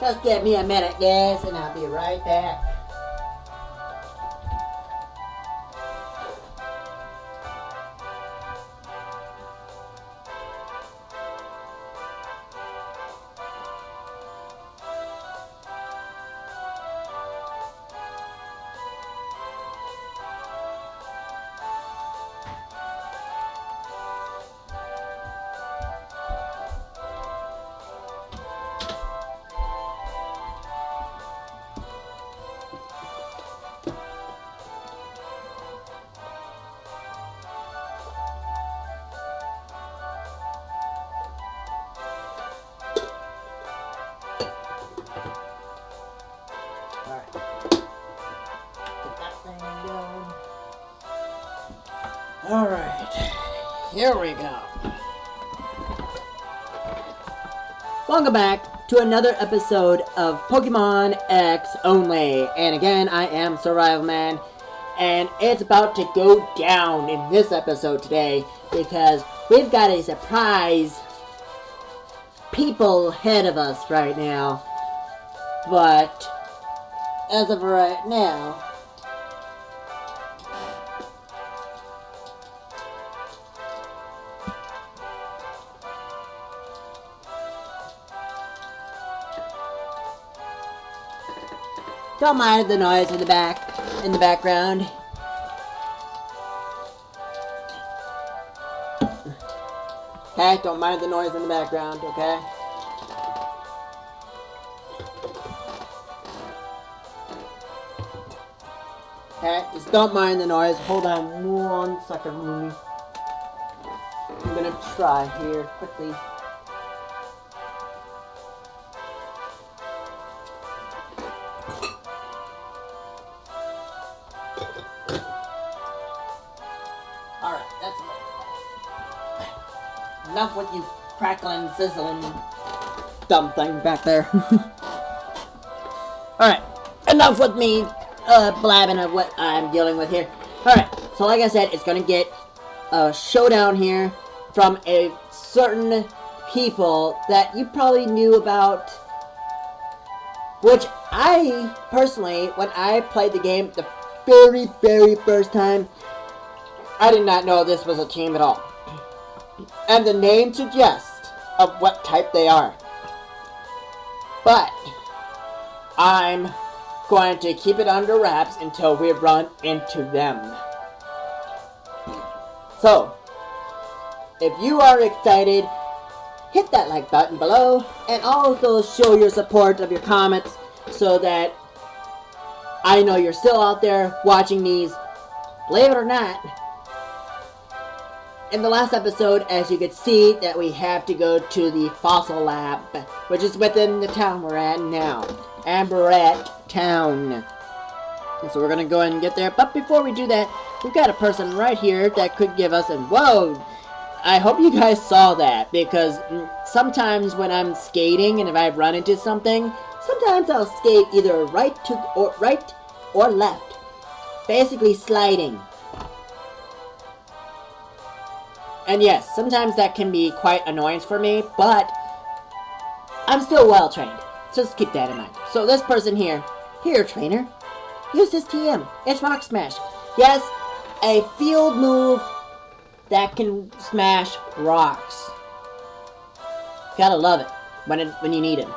Just give me a minute, guys, and I'll be right back. Alright, here we go. Welcome back to another episode of Pokemon X only. And again, I am Survival Man. And it's about to go down in this episode today because we've got a surprise people ahead of us right now. But as of right now, don't mind the noise in the background. Okay, don't mind the noise in the background, okay? Okay, just don't mind the noise. Hold on 1 second, Rooney. I'm gonna try here quickly. Alright, that's enough with you crackling, sizzling, dumb thing back there. Alright, enough with me blabbing of what I'm dealing with here. Alright, so like I said, it's gonna get a showdown here from a certain people that you probably knew about, which I personally, when I played the game the very first time, I did not know this was a team at all. And the name suggests of what type they are. But I'm going to keep it under wraps until we run into them. So, if you are excited, hit that like button below and also show your support of your comments so that I know you're still out there watching these. Believe it or not, in the last episode, as you could see, that we have to go to the fossil lab, which is within the town we're at now. Amberat Town. And so we're going to go ahead and get there. But before we do that, we've got a person right here that could give us, and whoa! I hope you guys saw that, because sometimes when I'm skating and if I run into something, sometimes I'll skate either right or left. Basically sliding. And yes, sometimes that can be quite annoying for me, but I'm still well trained. Just keep that in mind. So this person here, trainer, use this TM. It's Rock Smash. Yes, a field move that can smash rocks. Gotta love it when you need him.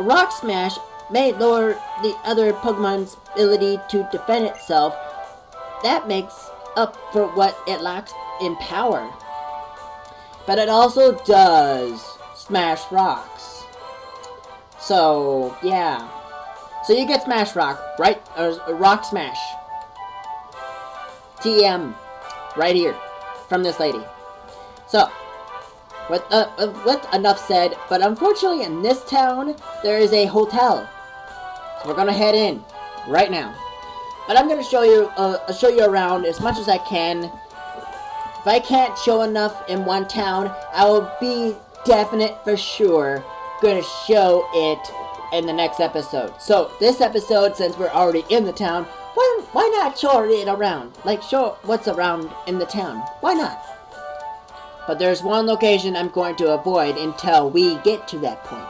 Rock Smash may lower the other Pokemon's ability to defend itself. That makes up for what it lacks in power. But it also does smash rocks. So, yeah. So you get Smash Rock, right? Or Rock Smash. TM. Right here. From this lady. So, with enough said, but unfortunately in this town, there is a hotel. So we're gonna head in right now. But I'm going to show you around as much as I can. If I can't show enough in one town, I will be definite for sure going to show it in the next episode. So this episode, since we're already in the town, why not show it around? Like show what's around in the town. Why not? But there's one location I'm going to avoid until we get to that point.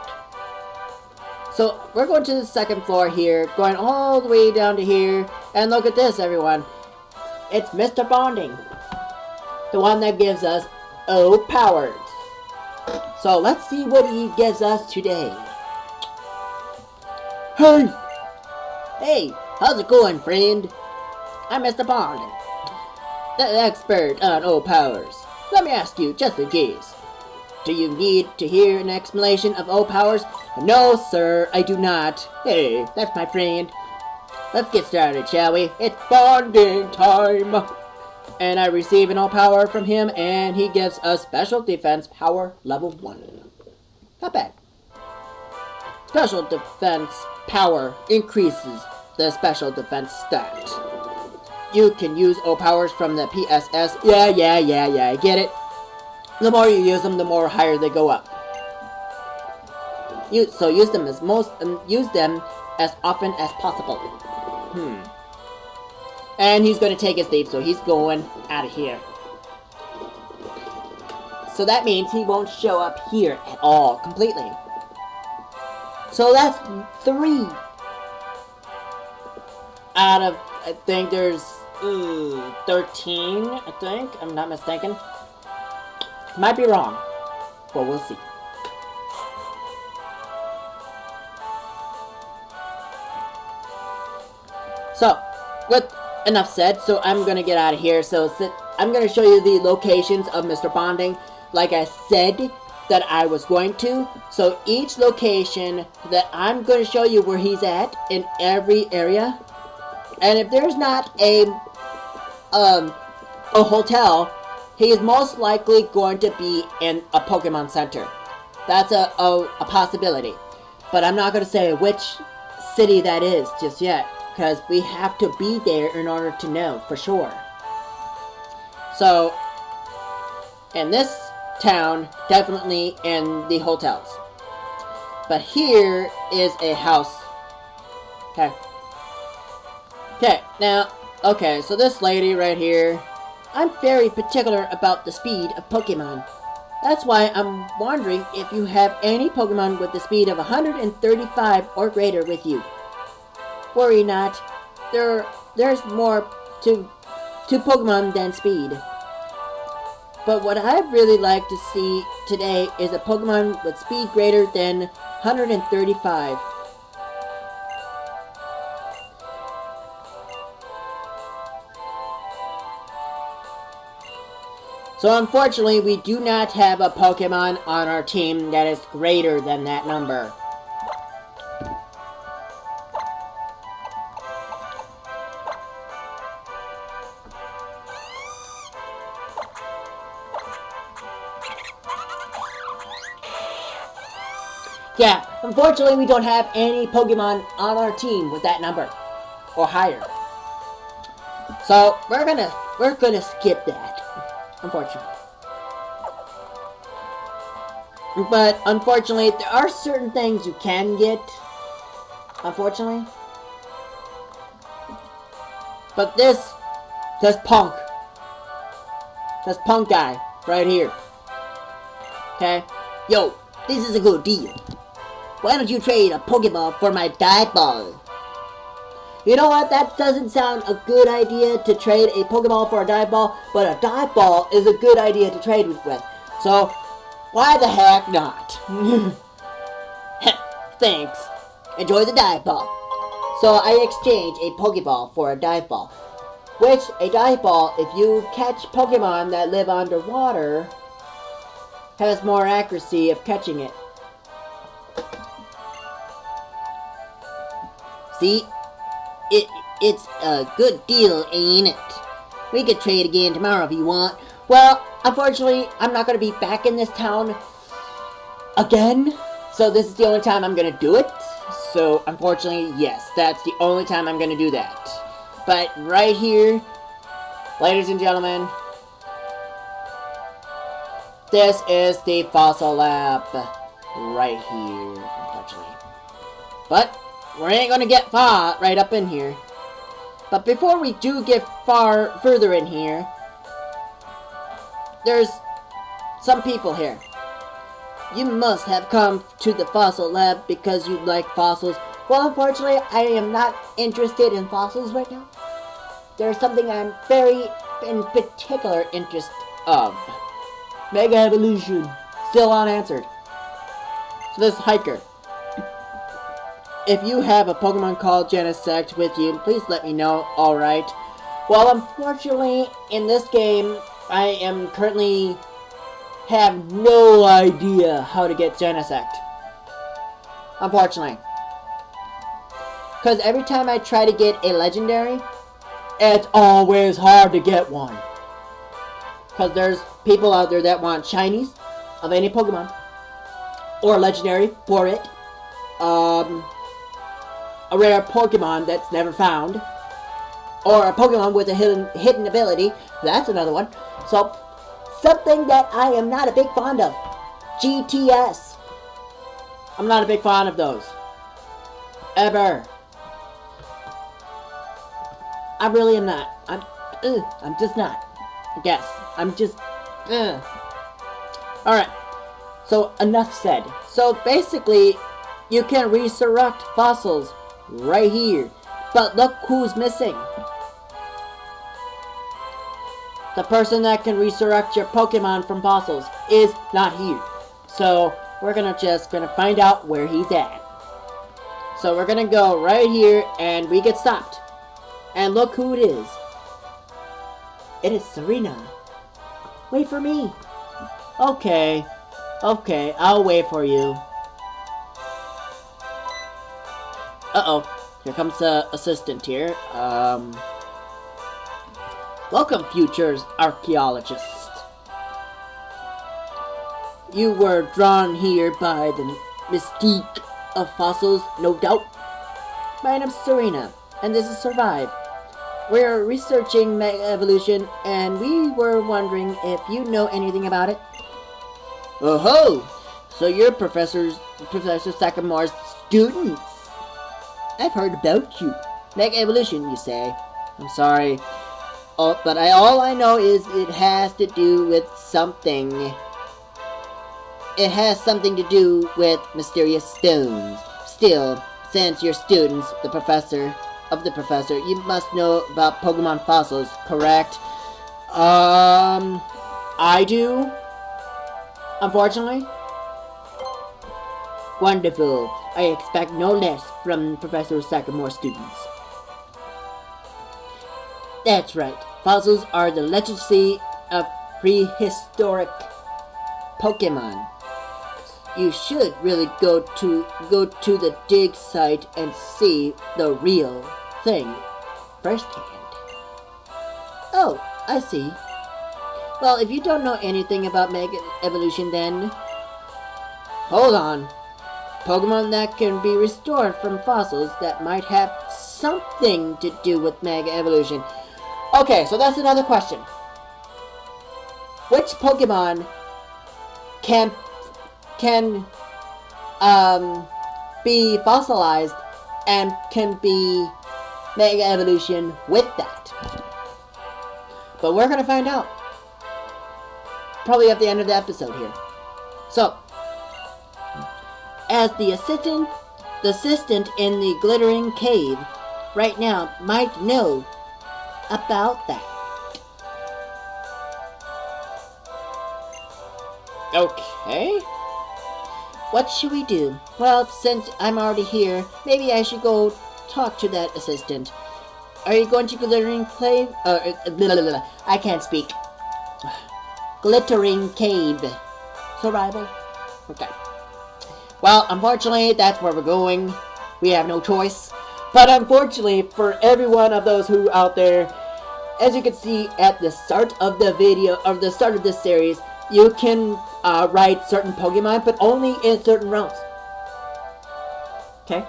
So we're going to the second floor here, going all the way down to here, and look at this, everyone. It's Mr. Bonding, the one that gives us O powers. So let's see what he gives us today. Hey! Hey, how's it going, friend? I'm Mr. Bonding, the expert on O powers. Let me ask you, just in case. Do you need to hear an explanation of O powers? No, sir, I do not. Hey, that's my friend. Let's get started, shall we? It's bonding time! And I receive an O power from him, and he gives us special defense power level 1. Not bad. Special defense power increases the special defense stat. You can use O powers from the PSS. Yeah, I get it. The more you use them, the more higher they go up. So use them as often as possible. And he's going to take his leave, so he's going out of here. So that means he won't show up here at all, completely. So that's 3 out of, I think there's 13, I think, I'm not mistaken. Might be wrong, but we'll see. So, with enough said, so I'm gonna get out of here. So I'm gonna show you the locations of Mr. Bonding, like I said that I was going to. So each location that I'm gonna show you where he's at in every area, and if there's not a hotel, he is most likely going to be in a Pokemon Center. That's a possibility. But I'm not going to say which city that is just yet, because we have to be there in order to know for sure. So, in this town, definitely in the hotels. But here is a house. Okay. Okay, now, okay, so this lady right here, I'm very particular about the speed of Pokemon. That's why I'm wondering if you have any Pokemon with the speed of 135 or greater with you. Worry not. There's more to Pokemon than speed. But what I'd really like to see today is a Pokemon with speed greater than 135. So unfortunately, we do not have a Pokemon on our team that is greater than that number. Yeah, unfortunately we don't have any Pokemon on our team with that number or higher. So we're gonna skip that. Unfortunately. But unfortunately, there are certain things you can get. Unfortunately. But this punk guy right here. Okay? Yo, this is a good deal. Why don't you trade a Pokeball for my dive ball? You know what? That doesn't sound a good idea to trade a Pokeball for a dive ball, but a dive ball is a good idea to trade with. So, why the heck not? Thanks. Enjoy the dive ball. So I exchange a Pokeball for a dive ball. Which, a dive ball, if you catch Pokemon that live underwater, has more accuracy of catching it. See? It's a good deal, ain't it? We could trade again tomorrow if you want. Well, unfortunately, I'm not going to be back in this town again. So this is the only time I'm going to do it. So, unfortunately, yes, that's the only time I'm going to do that. But right here, ladies and gentlemen, this is the Fossil Lab right here, unfortunately. But we ain't gonna get far right up in here. But before we do get further in here, there's some people here. You must have come to the fossil lab because you like fossils. Well, unfortunately, I am not interested in fossils right now. There's something I'm very in particular interest of. Mega evolution. Still unanswered. So this hiker. If you have a Pokemon called Genesect with you, please let me know. Alright. Well, unfortunately, in this game, I am currently have no idea how to get Genesect. Unfortunately. Because every time I try to get a legendary, it's always hard to get one. Because there's people out there that want shinies of any Pokemon. Or legendary for it. A rare Pokemon that's never found. Or a Pokemon with a hidden ability. That's another one. So, something that I am not a big fond of. GTS. I'm not a big fan of those. Ever. I really am not. I'm just not. I guess. I'm just, Alright. So, enough said. So, basically, you can resurrect fossils right here. But look who's missing. The person that can resurrect your Pokemon from fossils is not here. So, we're just gonna find out where he's at. So, we're gonna go right here and we get stopped. And look who it is. It is Serena. Wait for me. Okay. Okay, I'll wait for you. Uh-oh. Here comes the assistant here. Welcome, futures archaeologist. You were drawn here by the mystique of fossils, no doubt. My name's Serena, and this is Survive. We're researching Mega Evolution, and we were wondering if you know anything about it. Oh-ho! So you're Professor Sakamore's students. I've heard about you. Mega Evolution, you say? I'm sorry. But all I know is it has to do with something. It has something to do with mysterious stones. Still, since you're students, the professor, you must know about Pokemon fossils, correct? I do. Unfortunately. Wonderful. I expect no less from Professor Sakamore's students. That's right. Fossils are the legacy of prehistoric Pokemon. You should really go to the dig site and see the real thing firsthand. Oh, I see. Well, if you don't know anything about Mega Evolution, then hold on. Pokemon that can be restored from fossils that might have something to do with Mega Evolution. Okay, so that's another question. Which Pokemon can be fossilized and can be Mega Evolution with that? But we're gonna find out. Probably at the end of the episode here. So, as the assistant in the glittering cave right now might know about that. Okay. What should we do? Well, since I'm already here, maybe I should go talk to that assistant. Are you going to glittering cave? I can't speak. Glittering cave. Survival? Okay. Well, unfortunately, that's where we're going. We have no choice. But unfortunately, for every one of those who out there, as you can see at the start of the video, or the start of this series, you can ride certain Pokemon, but only in certain routes. Okay?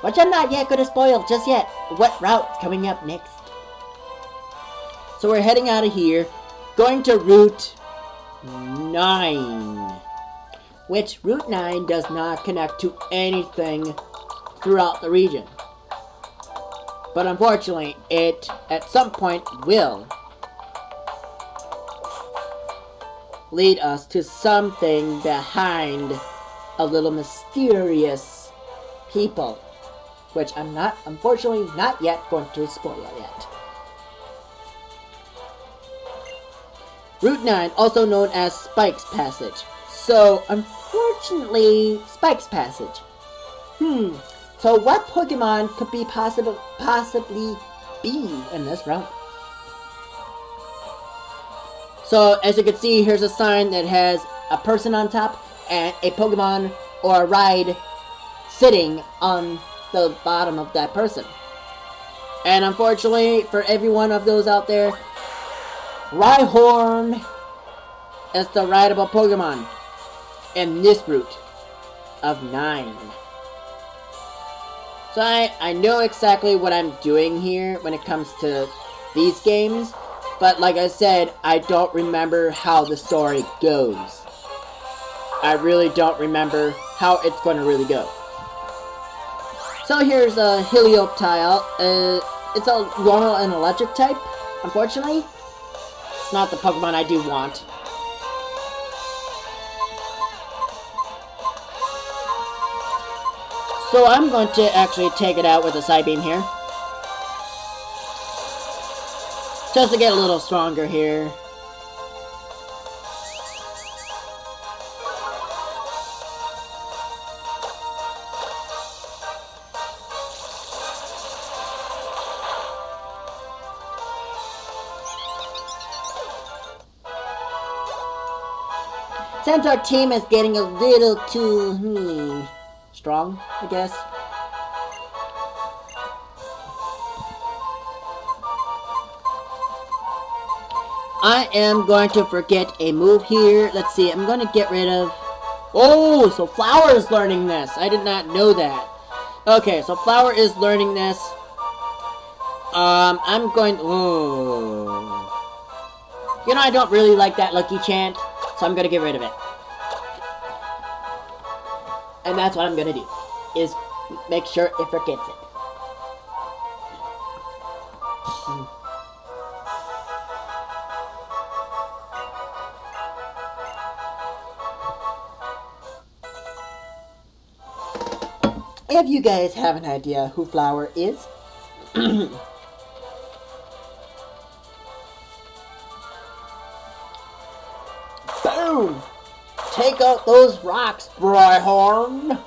Which I'm not yet going to spoil just yet. What route's coming up next? So we're heading out of here, going to Route 9. Which Route 9 does not connect to anything throughout the region. But unfortunately, it at some point will. lead us to something behind a little mysterious people, which I'm not, unfortunately, not yet going to spoil yet. Route 9, also known as Spike's Passage. So, unfortunately, Spike's Passage. So what Pokemon could be possibly be in this route? So, as you can see, here's a sign that has a person on top and a Pokemon or a ride sitting on the bottom of that person. And unfortunately, for every one of those out there, Rhyhorn is the rideable Pokemon in this route of 9. So I know exactly what I'm doing here when it comes to these games, but like I said, I don't remember how the story goes. I really don't remember how it's going to really go. So here's a Helioptile. It's a normal and electric type, unfortunately. It's not the Pokemon I do want. So I'm going to actually take it out with a Psybeam here. Just to get a little stronger here. Since our team is getting a little too, strong, I guess. I am going to forget a move here. Let's see, I'm going to get rid of... Oh, so Flower is learning this. I did not know that. Okay, so Flower is learning this. I'm going... Oh. You know, I don't really like that Lucky Chant, so I'm going to get rid of it. And that's what I'm going to do, is make sure it forgets it. If you guys have an idea who Flower is, boom! Take out those rocks, Rhyhorn!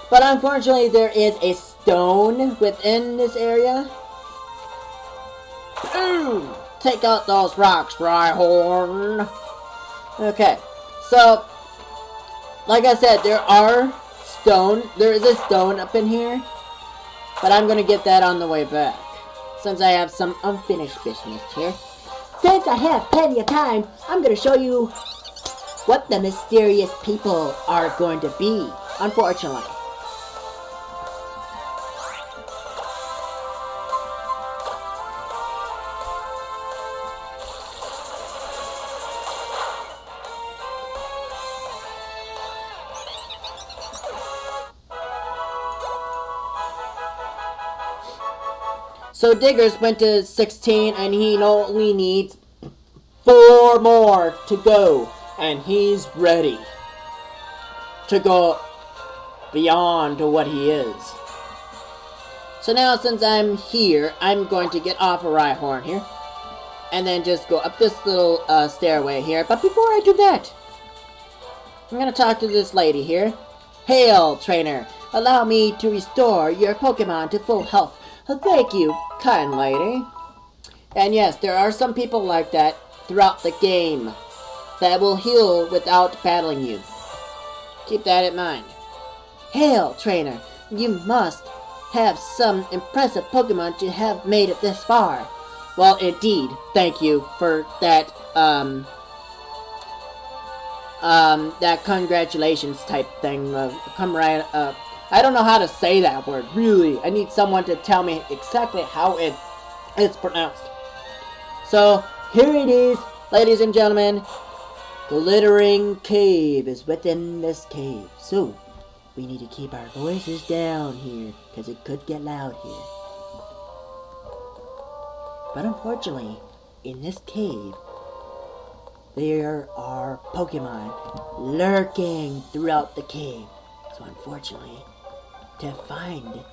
But unfortunately, there is a stone within this area. Boom! Take out those rocks, Rhyhorn! Okay, so... like I said, there is a stone up in here, but I'm gonna get that on the way back, since I have some unfinished business here. Since I have plenty of time, I'm gonna show you what the mysterious people are going to be, unfortunately. So Diggers went to 16 and he only needs 4 more to go. And he's ready to go beyond what he is. So now since I'm here, I'm going to get off of Rhyhorn here. And then just go up this little stairway here. But before I do that, I'm going to talk to this lady here. Hail, trainer. Allow me to restore your Pokemon to full health. Thank you, kind lady. And yes, there are some people like that throughout the game that will heal without battling you. Keep that in mind. Hail, trainer. You must have some impressive Pokemon to have made it this far. Well, indeed. Thank you for that, that congratulations type thing. Come right up. I don't know how to say that word, really. I need someone to tell me exactly how it's pronounced. So, here it is, ladies and gentlemen. Glittering Cave is within this cave. So, we need to keep our voices down here, because it could get loud here. But unfortunately, in this cave, there are Pokemon lurking throughout the cave. So unfortunately, to find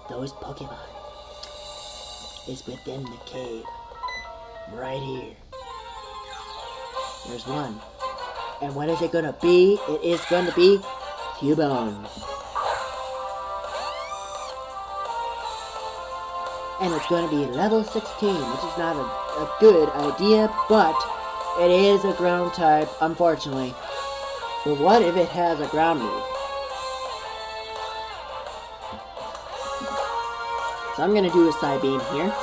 those Pokemon is within the cave. Right here. There's one. And what is it gonna be? It is going to be Cubone. And it's going to be level 16, which is not a good idea, but it is a ground type, unfortunately. But what if it has a ground move? So I'm going to do a Psybeam here.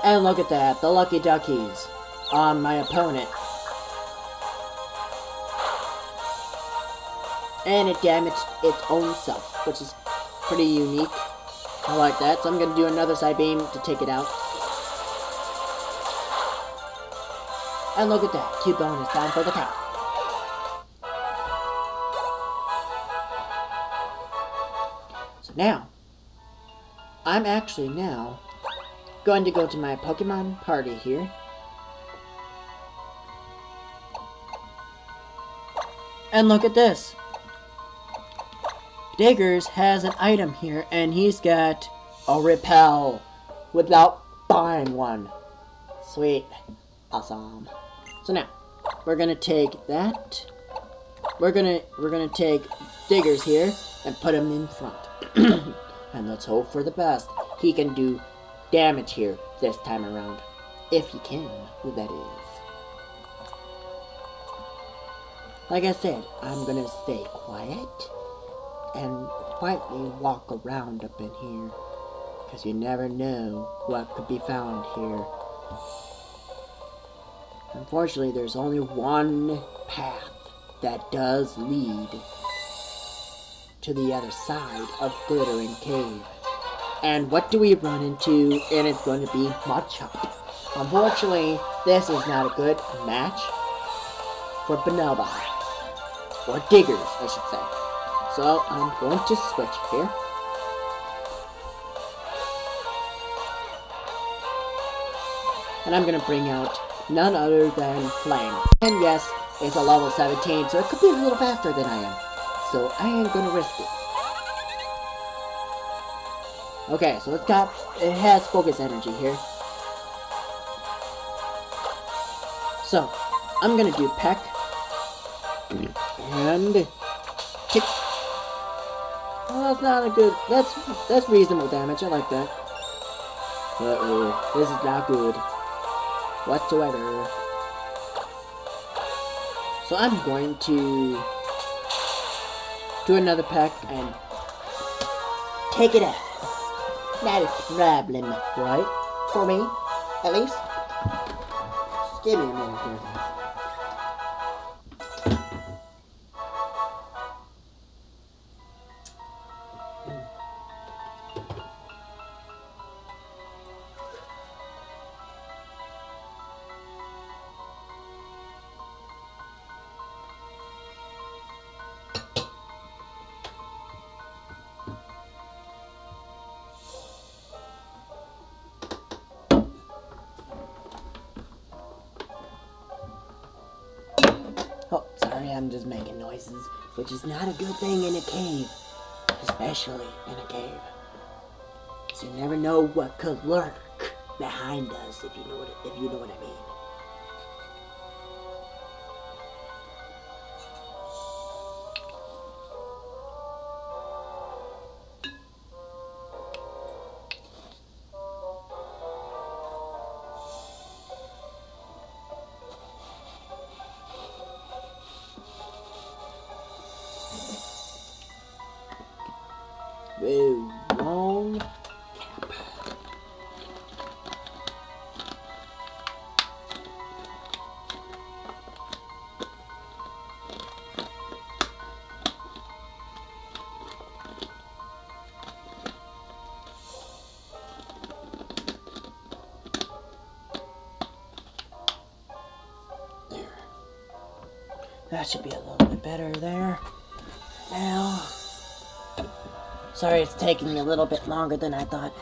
And look at that, the Lucky Duckies on my opponent. And it damaged its own self, which is pretty unique. I like that, so I'm going to do another Psybeam to take it out. And look at that, Cubone is down for the count. So now, I'm actually now going to go to my Pokemon party here. And look at this. Diggers has an item here, and he's got a repel without buying one. Sweet. Awesome. So now, we're gonna take that. We're gonna take Diggers here and put him in front. And let's hope for the best. He can do damage here this time around. If he can, that is. Like I said, I'm gonna stay quiet and quietly walk around up in here, because you never know what could be found here. Unfortunately, there's only one path that does lead to the other side of Glittering Cave. And what do we run into? And it's going to be Machop. Unfortunately, this is not a good match for Bonobo. Or Diggers, I should say. So I'm going to switch here. And I'm going to bring out none other than Flame. And yes, it's a level 17, so it could be a little faster than I am. So I ain't going to risk it. Okay, so it has Focus Energy here. So, I'm going to do Peck. And kick. Well, that's not a good. That's reasonable damage. I like that. Uh-oh, this is not good whatsoever. So I'm going to do another pack and take it out. Not a problem, right? For me, at least. Just give me a minute here, guys. Oh, sorry, I'm just making noises, which is not a good thing in a cave, especially in a cave. So you never know what could lurk behind us, if you know what I mean. Whoa, wrong cap. There. That should be a little bit better there. Now, Sorry it's taking a little bit longer than I thought.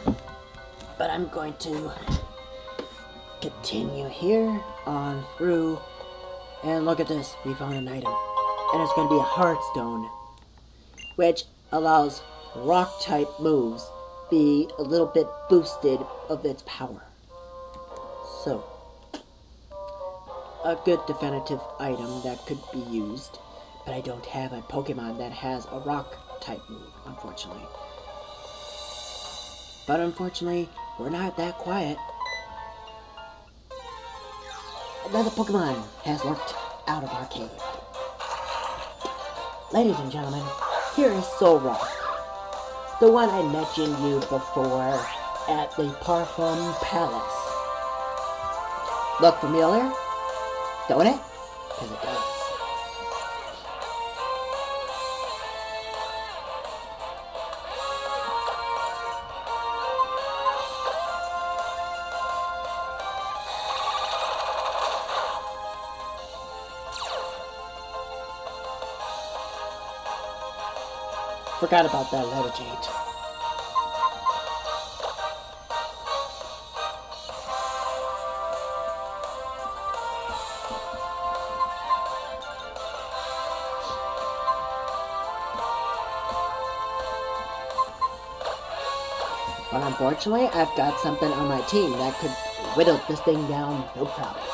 But I'm going to continue here on through. And look at this. We found an item. And it's going to be a Heartstone, which allows rock-type moves be a little bit boosted of its power. So, a good definitive item that could be used, but I don't have a Pokemon that has a rock-type move, unfortunately. But unfortunately, we're not that quiet. Another Pokemon has lurked out of our cave. Ladies and gentlemen, here is Solrock, the one I mentioned you before at the Parfum Palace. Look familiar? Don't it? Because it does. Forgot about that letter Jade. But unfortunately, I've got something on my team that could whittle this thing down, no problem.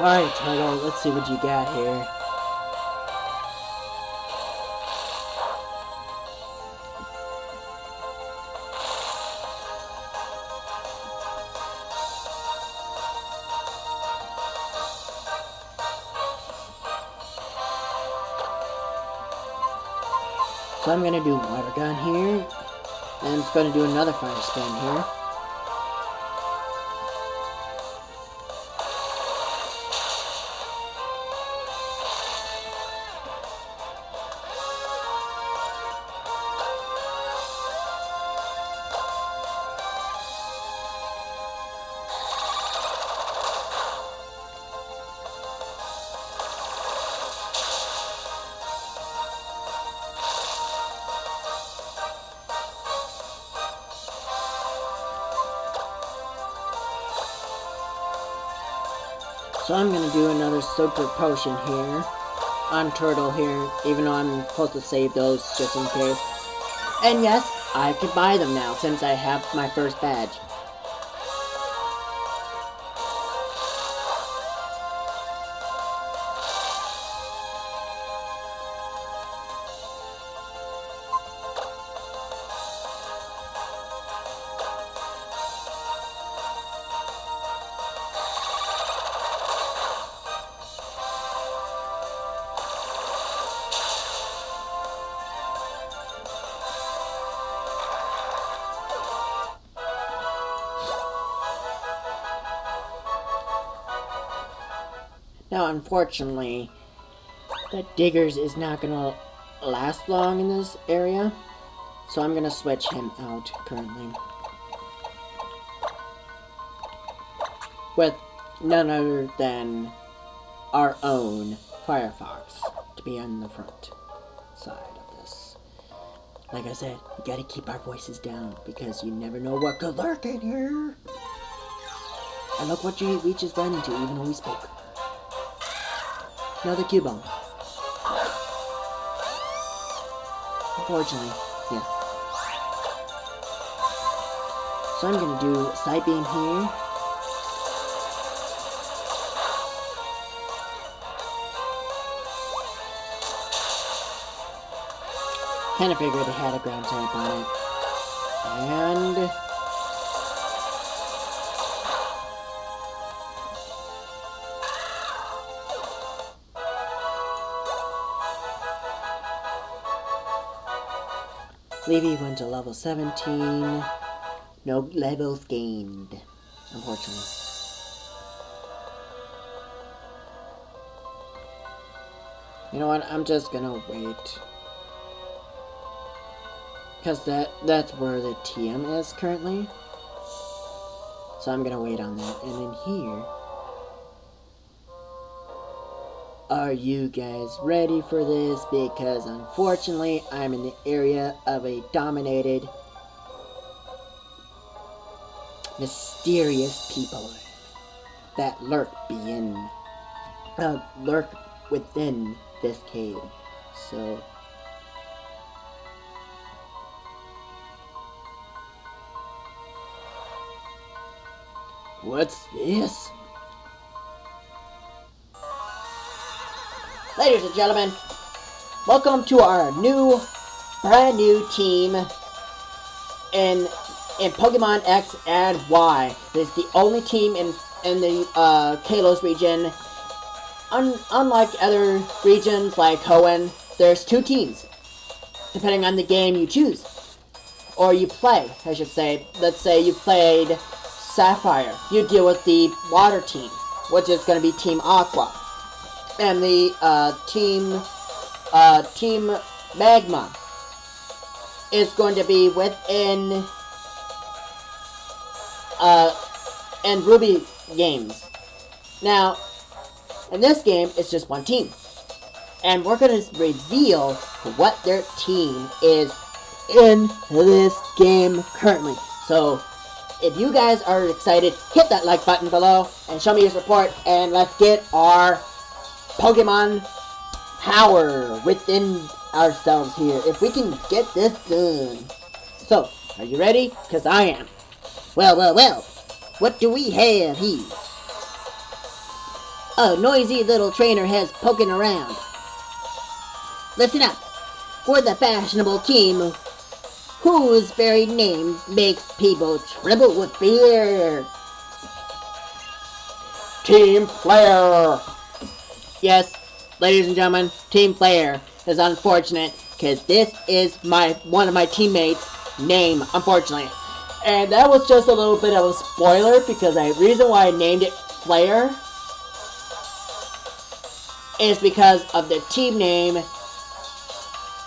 Alright, Turtle, let's see what you got here. So I'm going to do Water Gun here, and it's going to do another Fire Spin here. So I'm going to do another Super Potion here on Turtle here, even though I'm supposed to save those just in case. And yes, I can buy them now since I have my first badge. Now, unfortunately, the Diggers is not going to last long in this area, so I'm going to switch him out currently. With none other than our own Firefox to be on the front side of this. Like I said, we gotta keep our voices down because you never know what could lurk in here. And look what we just ran into even though we spoke. Another Cubone. Unfortunately, yes. So I'm gonna do Side Beam here. Kinda figured it had a ground type on it. And Levy went to level 17. No levels gained, unfortunately. You know what? I'm just gonna wait. Because that's where the TM is currently. So I'm gonna wait on that. And in here... Are you guys ready for this? Because unfortunately, I'm in the area of a dominated, mysterious people that lurk within this cave. So, what's this? Ladies and gentlemen, welcome to our brand new team in Pokemon X and Y. This is the only team in the Kalos region. Unlike other regions like Hoenn, there's 2 teams, depending on the game you choose. Or you play, I should say. Let's say you played Sapphire. You deal with the water team, which is going to be Team Aqua. And the Team Magma is going to be within and Ruby games. Now, in this game, it's just one team. And we're going to reveal what their team is in this game currently. So, if you guys are excited, hit that like button below and show me your support. And let's get our Pokemon power within ourselves here. If we can get this done. So, are you ready? Because I am. Well. What do we have here? A noisy little trainer has poking around. Listen up. We're the fashionable team whose very name makes people tremble with fear. Team Flare. Yes, ladies and gentlemen, Team Flare is unfortunate because this is one of my teammates' name, unfortunately. And that was just a little bit of a spoiler because the reason why I named it Flare is because of the team name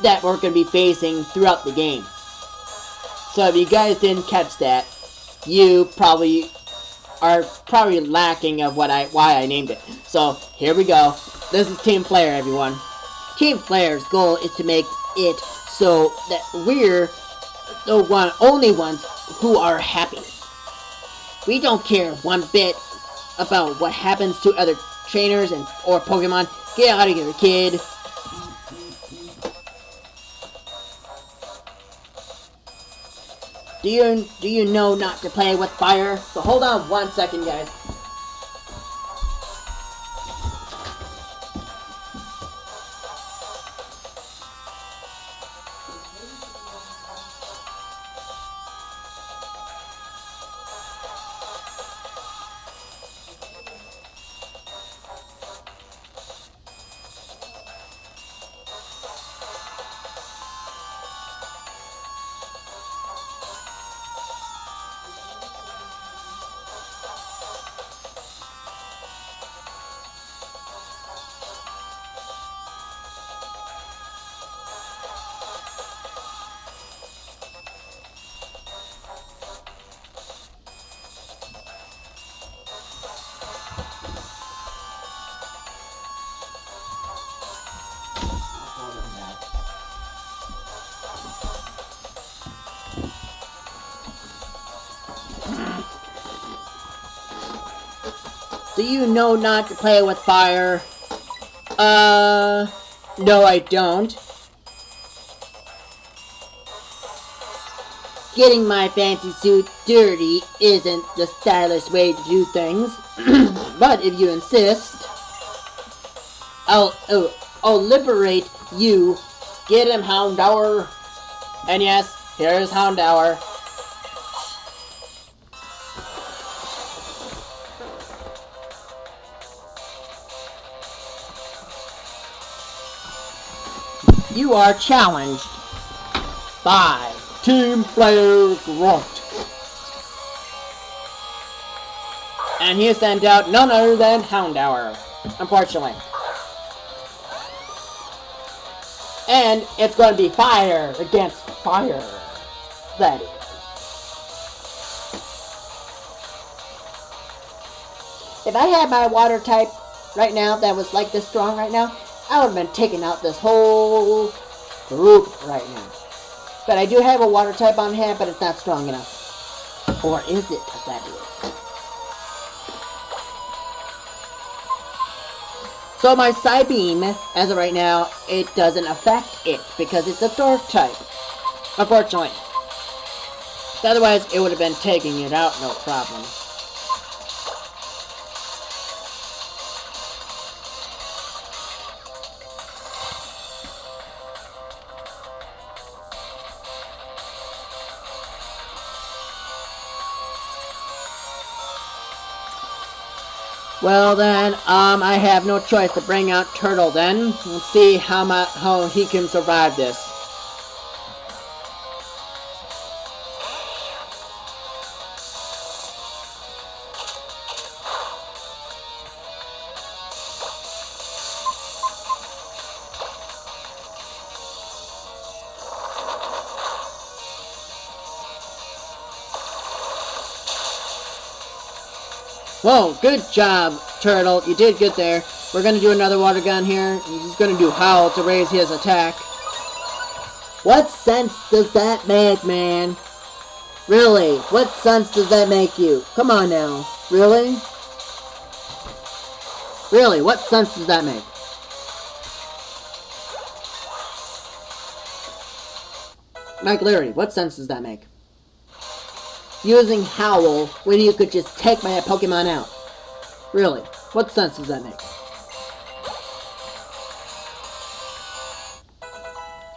that we're going to be facing throughout the game. So if you guys didn't catch that, you are probably lacking of why I named it. So here we go. This is Team Flare, everyone. Team Flare's goal is to make it so that we're the only ones who are happy. We don't care one bit about what happens to other trainers or Pokemon. Get out of here, kid. Do you know not to play with fire? So hold on 1 second, guys. Do you know not to play with fire? No I don't. Getting my fancy suit dirty isn't the stylish way to do things. But if you insist, I'll liberate you. Get him, Houndour. And yes, here's Houndour. You are challenged by Team Flare Grunt. And he sent out none other than Houndour, unfortunately. And it's going to be fire against fire. That is. If I had my water type right now that was like this strong right now, I would have been taking out this whole group right now. But I do have a water type on hand, but it's not strong enough. Or is it that is? So my Psybeam, as of right now, it doesn't affect it because it's a dark type. Unfortunately. Otherwise, it would have been taking it out, no problem. Well then, I have no choice to bring out Turtle then. Let's see how he can survive this. Whoa, good job, Turtle. You did good there. We're going to do another water gun here. He's going to do Howl to raise his attack. What sense does that make, man? Really? What sense does that make you? Come on now. Really? Really, what sense does that make? Mike Leary, what sense does that make? Using Howl when you could just take my Pokemon out. Really, what sense does that make?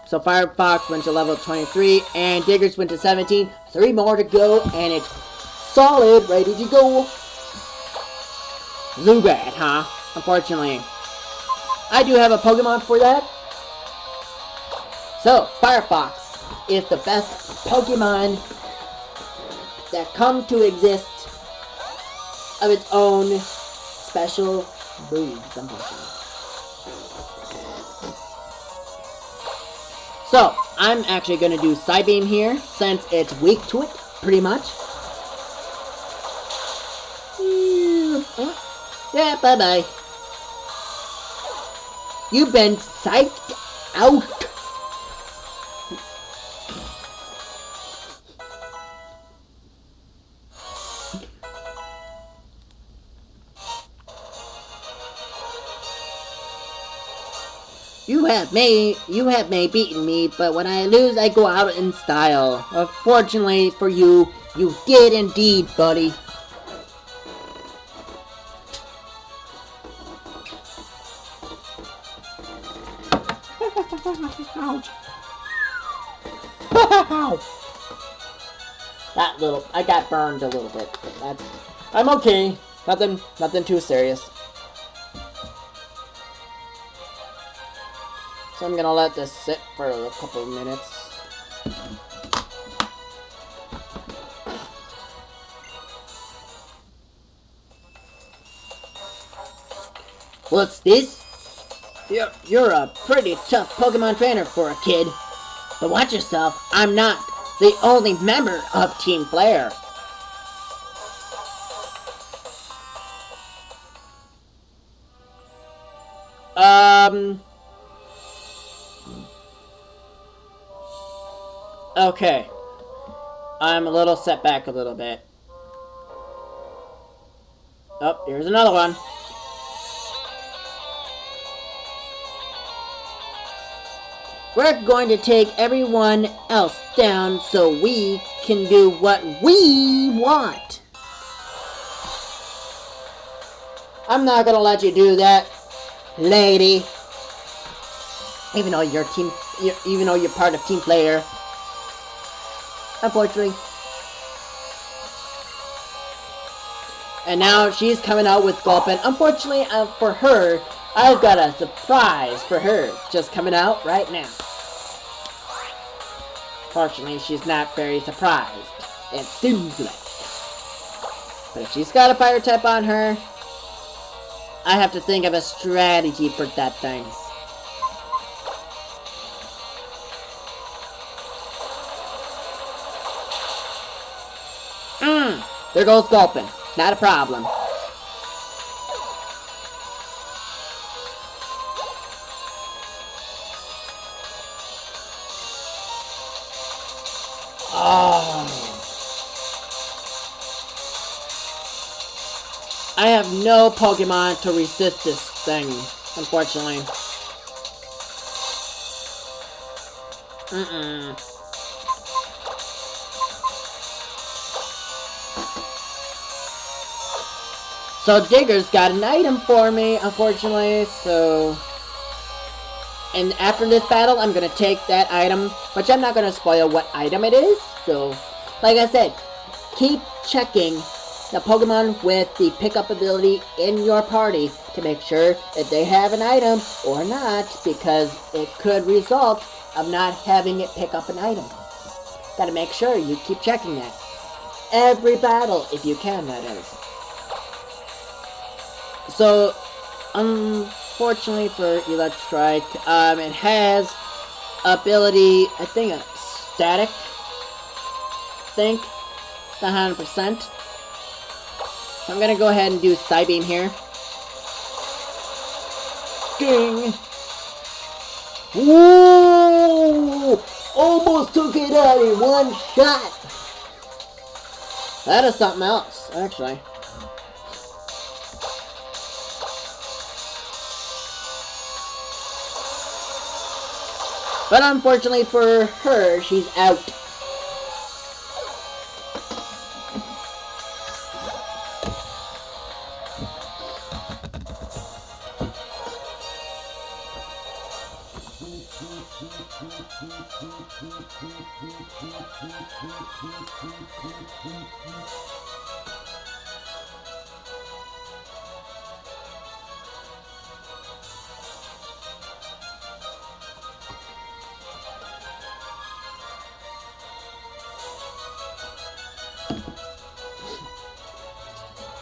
So Firefox went to level 23, and Diggers went to 17. 3 more to go, and it's solid, ready to go. Zubat, huh? Unfortunately. I do have a Pokemon for that. So, Firefox is the best Pokemon that come to exist of its own special breed, unfortunately. So, I'm actually going to do Psybeam here, since it's weak to it, pretty much. Yeah, bye-bye. You've been psyched out. You have may beaten me, but when I lose, I go out in style. Unfortunately for you, you did indeed, buddy. That little, I got burned a little bit, but that's, I'm okay. Nothing too serious. So I'm gonna let this sit for a couple of minutes. What's this? You're a pretty tough Pokemon trainer for a kid. But watch yourself, I'm not the only member of Team Flare. Okay. I'm a little set back a little bit. Oh, here's another one. We're going to take everyone else down so we can do what we want. I'm not gonna let you do that, lady. Even though you're part of Team Player. Unfortunately. And now she's coming out with Gulpin. Unfortunately for her, I've got a surprise for her just coming out right now. Fortunately, she's not very surprised. It seems like. But if she's got a fire type on her, I have to think of a strategy for that thing. There goes Gulpin. Not a problem. no Pokemon to resist this thing, unfortunately. So Digger's got an item for me, unfortunately, so... And after this battle, I'm gonna take that item, which I'm not gonna spoil what item it is, so... Like I said, keep checking the Pokemon with the pickup ability in your party to make sure that they have an item or not, because it could result of not having it pick up an item. Gotta make sure you keep checking that. Every battle, if you can, that is. So, unfortunately for Electrike, it has ability, I think it's static. Think, 100%. So I'm gonna go ahead and do Psybeam here. Ding! Whoa! Almost took it out in one shot! That is something else, actually. But unfortunately for her, she's out.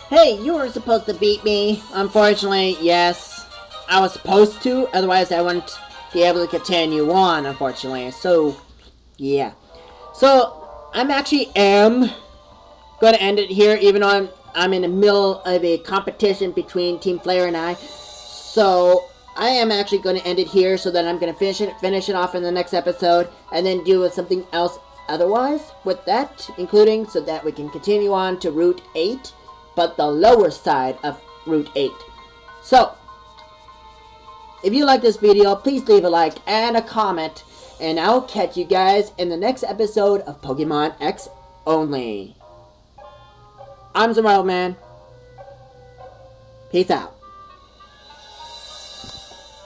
Hey, you were supposed to beat me. Unfortunately, yes. I was supposed to, otherwise I wouldn't be able to continue on, unfortunately. So, yeah. So, I'm actually going to end it here, even though I'm in the middle of a competition between Team Flare and I. So, I am actually going to end it here so that I'm going to finish it off in the next episode, and then do something else otherwise with that, including so that we can continue on to Route 8. But the lower side of Route 8. So, if you like this video, please leave a like and a comment, and I'll catch you guys in the next episode of Pokemon X only. I'm Survival Man. Peace out.